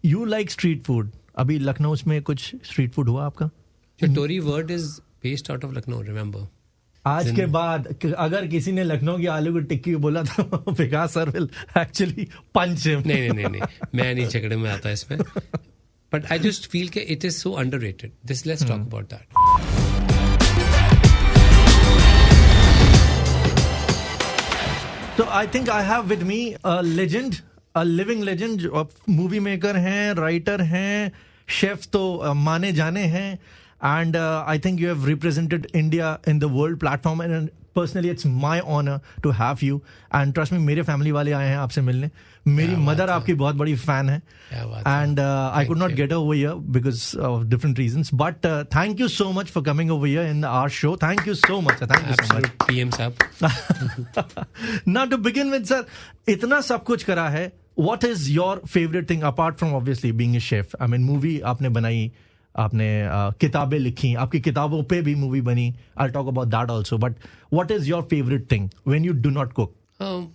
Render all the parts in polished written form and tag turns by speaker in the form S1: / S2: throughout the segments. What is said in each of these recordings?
S1: You like street food. अभी लखनऊ में कुछ स्ट्रीट फूड हुआ आपका?
S2: चटोरी word is based out of Lucknow, remember.
S1: आज के बाद अगर किसी ने लखनऊ की आलू की टिक्की बोला तो Vikas sir will actually punch him.
S2: नहीं, मैं नहीं झगड़े में आता इसमें. बट आई जस्ट फील कि it is so underrated. This let's talk about that.
S1: So I think I have with me a legend, a living legend. Movie maker हैं, writer हैं, शेफ तो माने जाने हैं. And I think you have represented India in the world platform, and personally it's my honor to have you. And trust me, मेरे family वाले आए हैं आपसे मिलने. मेरी मदर आपकी बहुत बड़ी फैन है. And I could not get over here because of different reasons. But thank you so much for coming over here in our show. Thank you so much. Thank you so much.
S2: PM साहब.
S1: Now to begin with, sir, इतना सब कुछ करा है. What is your favorite thing apart from obviously being a chef? I mean, movie आपने बनाई, आपने किताबें लिखी, आपकी किताबों पे भी मूवी बनी. I'll talk about that also. But what is your favorite thing when you do not cook?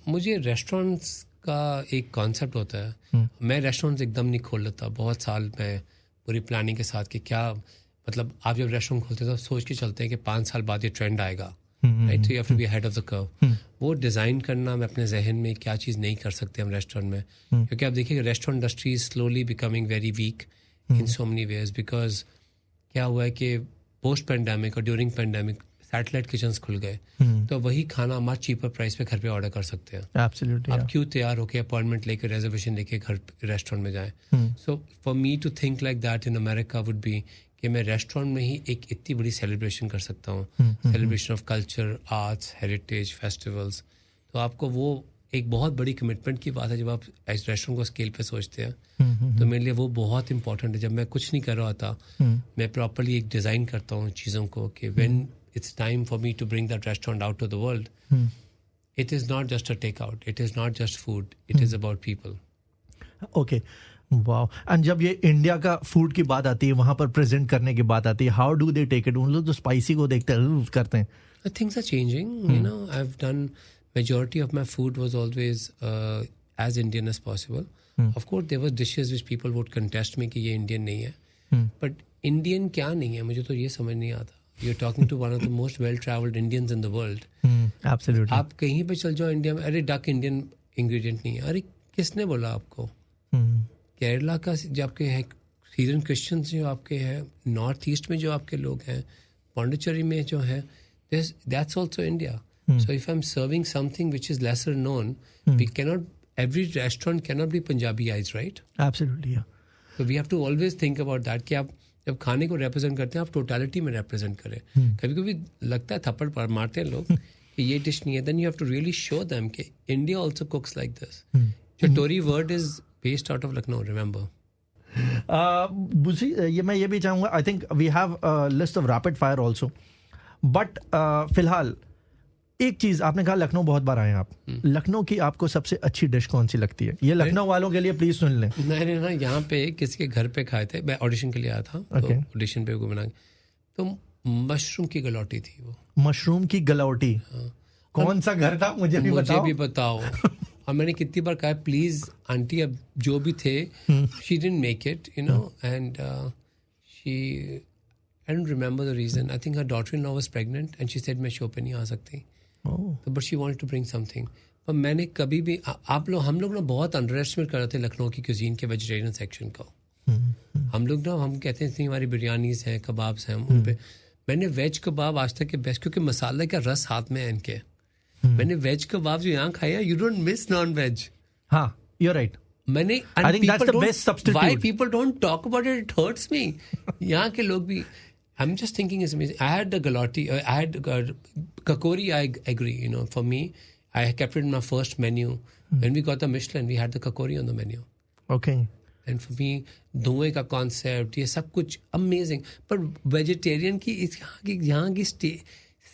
S2: मुझे रेस्टोरेंट्स का एक कॉन्सेप्ट होता है. मैं रेस्टोरेंट्स एकदम नहीं खोल लेता. बहुत साल मैं पूरी प्लानिंग के साथ कि क्या मतलब आप जब रेस्टोरेंट खोलते हैं तो सोच के चलते हैं कि 5 साल बाद ये ट्रेंड आएगा. Right, so you have to be ahead of the curve. वो डिज़ाइन करना मैं अपने जहन में क्या चीज़ नहीं कर सकते हम रेस्टोरेंट में. क्योंकि आप देखिए restaurant industry is slowly becoming very weak in so many ways because क्या हुआ है कि पोस्ट पेंडेमिक और ड्यूरिंग पेंडेमिक सैटेलाइट किचन्स खुल गए. तो वही खाना हमारे चीपर प्राइस पे घर पे ऑर्डर कर सकते हैं.
S1: Absolutely.
S2: आप क्यों तैयार होके अपॉइंटमेंट लेके रिजर्वेशन लेके घर रेस्टोरेंट में जाएं. So for me to think like that in America would be कि मैं रेस्टोरेंट में ही एक इतनी बड़ी सेलिब्रेशन कर सकता हूँ. Celebration of culture, arts, heritage, festivals. तो आपको वो एक बहुत बड़ी कमिटमेंट की बात है जब आप रेस्टोरेंट को स्केल पे सोचते हैं. तो मेरे लिए वो बहुत इंपॉर्टेंट है. जब मैं कुछ नहीं कर रहा था मैं प्रॉपरली एक डिज़ाइन करता हूँ चीज़ों को कि when it's time for me to bring that restaurant out to the world, it is not just a take out, it is not just food, it is about people.
S1: Okay, wow. And जब ये India का food की बात आती है, वहाँ पर present करने की बात आती है, how do they take it? उन लोग तो स्पाइसी को देखते हैं, करते हैं.
S2: Things are changing, you know. I have done majority of my food was always as Indian as possible. Of course, there were dishes which people would contest me कि ये Indian नहीं है. But Indian क्या नहीं है मुझे तो ये समझ नहीं आता. You're talking to one of the most well-traveled Indians in the world.
S1: Absolutely.
S2: आप कहीं पे चल जाओ इंडिया में, अरे डक इंडियन इंग्रेडिएंट नहीं है. अरे किसने बोला आपको? केरला का जो आपके है, सीरियन क्रिश्चियंस जो आपके हैं, नॉर्थ ईस्ट में जो आपके लोग हैं, पौंडीचेरी में जो है, that's also India. So if I'm serving something which is lesser known, we cannot, every restaurant cannot be Punjabiized, right?
S1: Absolutely, yeah.
S2: So we have to always think about that कि आप जब खाने को represent करते हैं आप totality में represent करें. कभी-कभी लगता है थप्पड़ मारते हैं लोग कि ये डिश नहीं है. Then you have to really show them कि India also cooks like this. Chittori word is based out of Lucknow, remember.
S1: ये मैं ये भी चाहूँगा, I think we have a list of rapid fire also. But फिलहाल एक चीज आपने कहा, लखनऊ बहुत बार आए हैं आप. लखनऊ की आपको सबसे अच्छी डिश कौन सी लगती है? ये लखनऊ वालों के लिए प्लीज सुन लें.
S2: मैंने ना यहाँ पे किसी के घर पे खाए थे, मैं ऑडिशन के लिए आया था. तो ऑडिशन पे बना तो मशरूम की गलौटी थी. वो मशरूम
S1: की गलौटी. कौन सा घर था मुझे भी बताओ.
S2: और मैंने कितनी बार कहा प्लीज आंटी, अब जो भी थे, she didn't make it, you know. And she, I don't remember the reason. I think her daughter in law was pregnant and she said मैं शो पे नहीं आ सकती. But she wanted to bring something. पर मैंने कभी भी हम लोग ना बहुत अंडर एस्टिमेट कर रहे थे लखनऊ की क्यूजीन के वेजिटेरियन सेक्शन को. हम लोग ना हम कहते हैं इतनी हमारी बिरयानीज हैं, कबाब्स हैं, उन पे मैंने वेज कबाब आज तक के बेस्ट, क्योंकि मसाले का रस हाथ में है इनके. मैंने वेज कबाब जो यहाँ खाया, you don't miss non veg.
S1: हाँ, यू आर राइट.
S2: मैंने why people don't talk about it, it hurts me. यहाँ के लोग भी, I'm just thinking it's amazing. I had the galati, I had kakori, I agree, you know, for me, I kept it in my first menu. When we got the Michelin, we had the kakori on the menu.
S1: Okay.
S2: And for me, धुएं का concept, ये सब कुछ amazing. पर vegetarian की, यहाँ की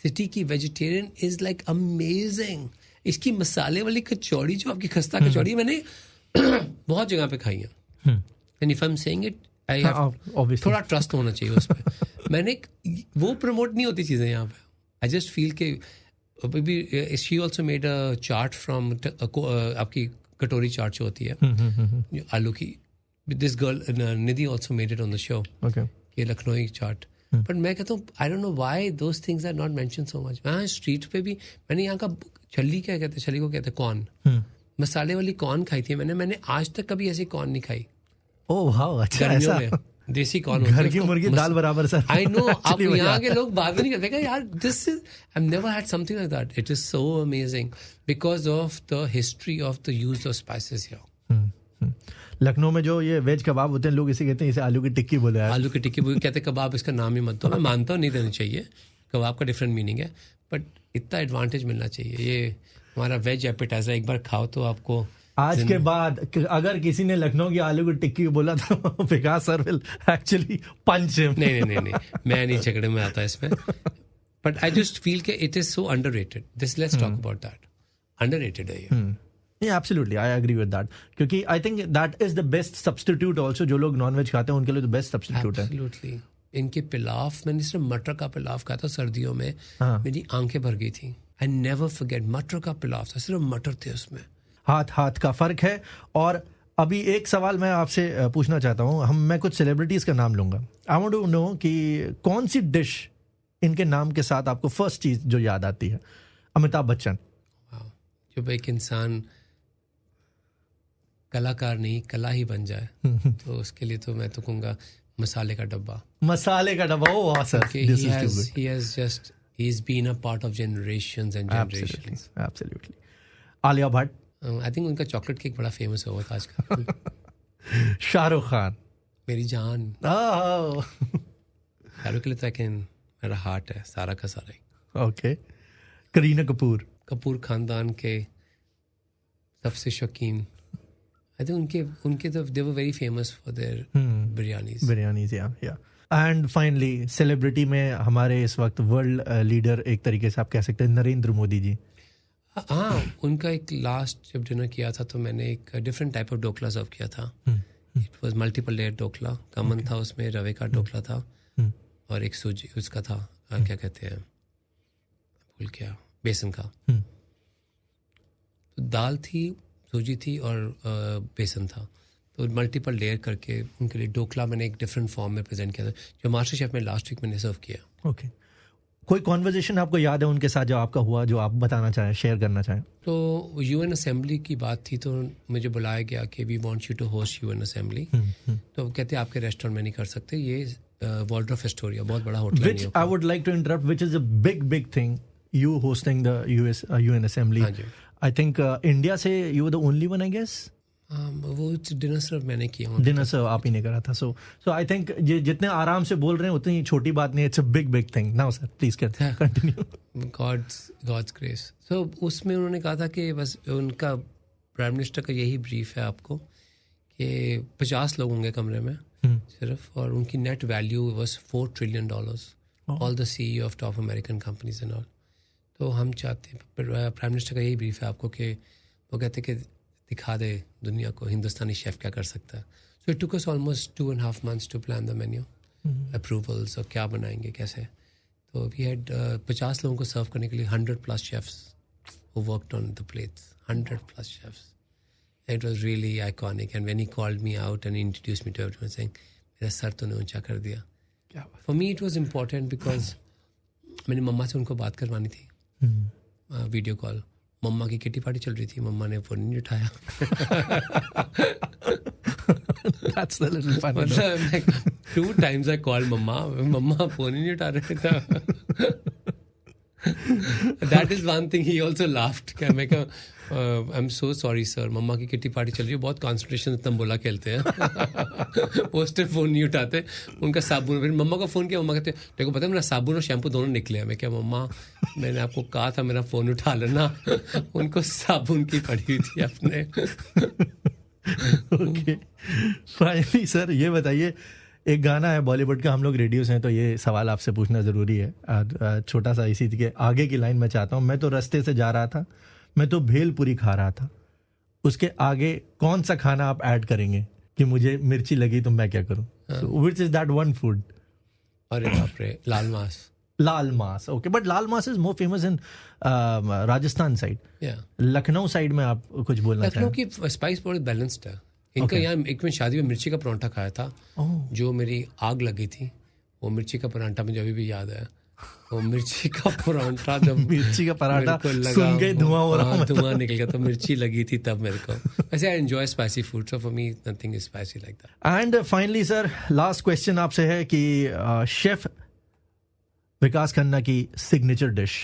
S2: city की vegetarian is like amazing. इसकी मसाले वाली कचौड़ी जो आपकी खस्ता कचौड़ी मैंने बहुत जगह पे खाई है. And if I'm saying it, I have थोड़ा ट्रस्ट होना चाहिए उस पर. मैंने वो प्रमोट नहीं होती चीज़ें यहाँ पे. आई जस्ट फील के अभी she also made a chart from आपकी कटोरी चार्ट जो होती है आलू की. This girl Nidhi also made it on the show.
S1: Okay.
S2: ये लखनऊ चाट. But मैं कहता हूँ I don't know why those things are not mentioned so much. हाँ स्ट्रीट पे भी मैंने यहाँ का छल्ली क्या कहते हैं, छल्ली को कहते हैं कॉर्न, मसाले वाली कॉर्न खाई थी मैंने आज तक कभी ऐसी कॉर्न नहीं खाई.
S1: ओह वाह, अच्छा ऐसा.
S2: देसी कॉर्न,
S1: घर की मुर्गी दाल बराबर सर.
S2: I know. आप यहाँ के लोग बात नहीं करते यार. This is I have never had something like that. It is so amazing because of the history of the use of spices here.
S1: Lucknow में जो ये वेज कबाब होते हैं, लोग इसे कहते हैं, इसे आलू की टिक्की बोले.
S2: आलू की टिक्की कहते हैं कबाब, इसका नाम ही मत दो. मैं मानता हूँ नहीं देना चाहिए, कबाब का डिफरेंट मीनिंग है, बट इतना एडवांटेज मिलना चाहिए. ये हमारा वेज एपेटाइजर एक बार खाओ तो आपको
S1: आज के बाद अगर किसी ने लखनऊ की आलू की टिक्की बोला तो Vikas sir will actually punch him.
S2: नहीं, मैं नहीं झगड़े में आता इसमें. बट आई जस्ट फील कि it is so underrated. This let's talk about that. Underrated है ये.
S1: Yeah, absolutely. I agree with that. क्योंकि I think that is the best substitute also. जो लोग नॉन वेज खाते हैं उनके लिए तो बेस्ट सब्स्टिट्यूट है.
S2: Absolutely. इनके पिलाव, मैंने सिर्फ मटर का पिलाव खाया था सर्दियों में, मेरी आंखें भर गई थी. I never forget, मटर का पिलाव था, सिर्फ मटर थे उसमें. हाथ
S1: का फर्क है. और अभी एक सवाल मैं आपसे पूछना चाहता हूँ. मैं कुछ सेलिब्रिटीज का नाम लूंगा. आई वांट टू नो कि कौन सी डिश इनके नाम के साथ आपको फर्स्ट चीज जो याद आती है. अमिताभ बच्चन.
S2: जब एक इंसान कलाकार नहीं कला ही बन जाए तो उसके लिए तो मैं तो कहूँगा मसाले का डब्बा.
S1: Oh sir,
S2: he's been a part of generations and generations.
S1: Absolutely. Alia Bhatt.
S2: I think उनका चॉकलेट केक बड़ा फेमस हुआ था आजकल.
S1: शाहरुख खान.
S2: मेरी जान. शाहरुख के लिए तो मेरा हार्ट है सारा का सारा ही.
S1: ओके. करीना कपूर.
S2: कपूर खानदान के सबसे शौकीन. I think उनके तो they were very famous for their biryanis, yeah. And finally, celebrity में हमारे इस वक्त वर्ल्ड लीडर एक तरीके से आप कह सकते हैं नरेंद्र मोदी जी. हाँ, उनका एक लास्ट जब डिनर किया था तो मैंने एक different type of dhokla serve किया था. It was multiple layer dhokla. Common था उसमें, रवे का ढोकला था और एक सूजी उसका था, क्या कहते हैं भूल गया, बेसन का. तो दाल थी, सूजी थी और बेसन था. तो मल्टीपल लेयर करके उनके लिए ढोकला मैंने एक डिफरेंट फॉर्म में प्रेजेंट किया था जो मास्टर शेफ में लास्ट वीक मैंने सर्व किया.
S1: ओके. कोई कॉन्वर्जेशन आपको याद है उनके साथ जो आपका हुआ, जो आप बताना चाहें, शेयर करना चाहें?
S2: तो यूएन असेंबली की बात थी तो मुझे बुलाया गया कि we want you to host UN assembly. तो कहते आपके रेस्टोरेंट में नहीं कर सकते, ये वॉल्ड्रॉफ एस्टोरिया बहुत बड़ा होटल है.
S1: Which I would like to interrupt, which is a big thing, you hosting the UN assembly. I think India से you were the only one, I guess.
S2: वो डिनर सर्व मैंने किया.
S1: डिनर सर्व आप ही ने करा था. So I think जितने आराम से बोल रहे हैं उतनी छोटी बात नहीं. It's a big thing. Now sir, please continue.
S2: God's grace. So उसमें उन्होंने कहा था कि बस उनका प्राइम मिनिस्टर का यही ब्रीफ है आपको कि 50 लोग होंगे कमरे में सिर्फ, और उनकी net value was $4 trillion. All the CEO of top American companies and all. तो हम चाहते हैं, प्राइम मिनिस्टर का यही ब्रीफ है आपको कि वो कहते कि दिखा दे दुनिया को हिंदुस्तानी शेफ क्या कर सकता है. So it took us almost 2.5 months to plan the menu, approvals और क्या बनाएंगे कैसे. तो वी हैड 50 लोगों को सर्व करने के लिए 100+ chefs who worked on the plates. 100+ chefs. It was really iconic. And when he called me out and introduced me to everyone saying मेरा सर तूने ऊंचा कर दिया. For me it was important because मैंने मम्मा से उनको बात करवानी थी, वीडियो कॉल. मम्मा की किटी पार्टी चल रही थी, मम्मा ने फोन नहीं उठाया.
S1: That's a little funny.
S2: Like, 2 times I called मम्मा फोन ही नहीं उठा रहे थे. That is one thing he also laughed. मैं कहा I'm so sorry sir, मम्मा की किटी पार्टी चल रही है, बहुत कॉन्सेंट्रेशन तंबोला खेलते हैं. पोस्टर फोन नहीं उठाते. उनका साबुन, फिर मम्मा को फोन किया, मम्मा कहते देखो पता है मेरा साबुन और शैम्पू दोनों निकले हैं. मैं क्या मम्मा मैंने आपको कहा था मेरा फोन उठा लेना. उनको साबुन की पड़ी हुई थी अपने.
S1: ओके. फाइनली सर ये बताइए, एक गाना है बॉलीवुड का, हम लोग रेडियो से हैं तो ये सवाल आपसे पूछना ज़रूरी है. छोटा सा इसी के आगे की लाइन मैं चाहता हूँ. मैं तो रास्ते से जा रहा था, मैं तो भेलपुरी खा रहा था. उसके आगे कौन सा खाना आप ऐड करेंगे कि मुझे मिर्ची लगी तो मैं क्या करूँ? Which is that one food?
S2: अरे बाप रे, लाल मांस.
S1: लाल मांस. ओके, बट लाल मांस is more famous in Rajasthan side. Lucknow side में आप कुछ बोलना चाहें?
S2: लखनऊ की स्पाइस बहुत बैलेंस्ड है. इनका यहाँ एक में शादी में मिर्ची का परांठा खाया था, जो मेरी आग लगी थी। वो मिर्ची का परांठा मुझे अभी भी याद है। वो मिर्ची का परांठा जब
S1: मिर्ची का पराठा
S2: मेरे को लगा,
S1: सुन के धुआं हो रहा है,
S2: धुआं निकल गया, तो मिर्ची लगी थी तब मेरे को। वैसे I enjoy spicy food, so for me nothing is spicy like that.
S1: And finally sir, last question आपसे है कि शेफ विकास खन्ना की सिग्नेचर डिश।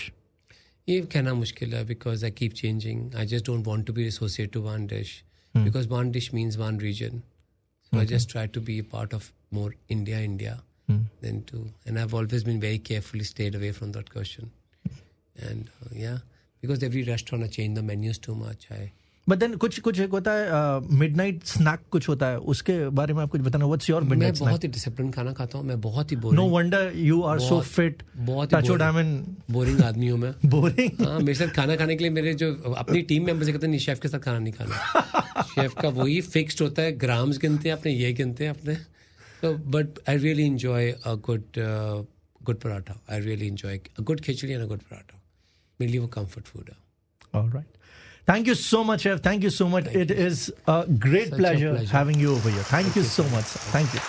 S2: ये कहना मुश्किल है, because I keep changing. I just don't want to be associated to one dish, because one dish means one reason. So I just try to be a part of more India than to, and I've always been very carefully stayed away from that question. And yeah, because every restaurant has changed the menus too much.
S1: But then कुछ एक होता है midnight snack, कुछ होता है, उसके बारे में आप कुछ बताना। What's your midnight snack?
S2: मैं बहुत ही डिसिप्लिन खाना खाता हूँ, मैं बहुत ही boring.
S1: No wonder you are so fit.
S2: बहुत ही बोरिंग आदमी हूँ मैं।
S1: बोरिंग?
S2: हाँ, मेरे साथ खाना खाने के लिए मेरे जो अपनी टीम मेंबर से कहते हैं, नहीं शेफ के साथ खाना नहीं खाना। शेफ का वही फिक्स्ड होता है, ग्राम्स गिनते हैं अपने, ये गिनते हैं अपने। So, but I really enjoy a good paratha. I really enjoy a good khichdi and a good paratha. Mainly वो comfort food है.
S1: All right. Thank you so much, Chef. Thank you so much. It is a great pleasure having you over here. Thank you so much. Thank you.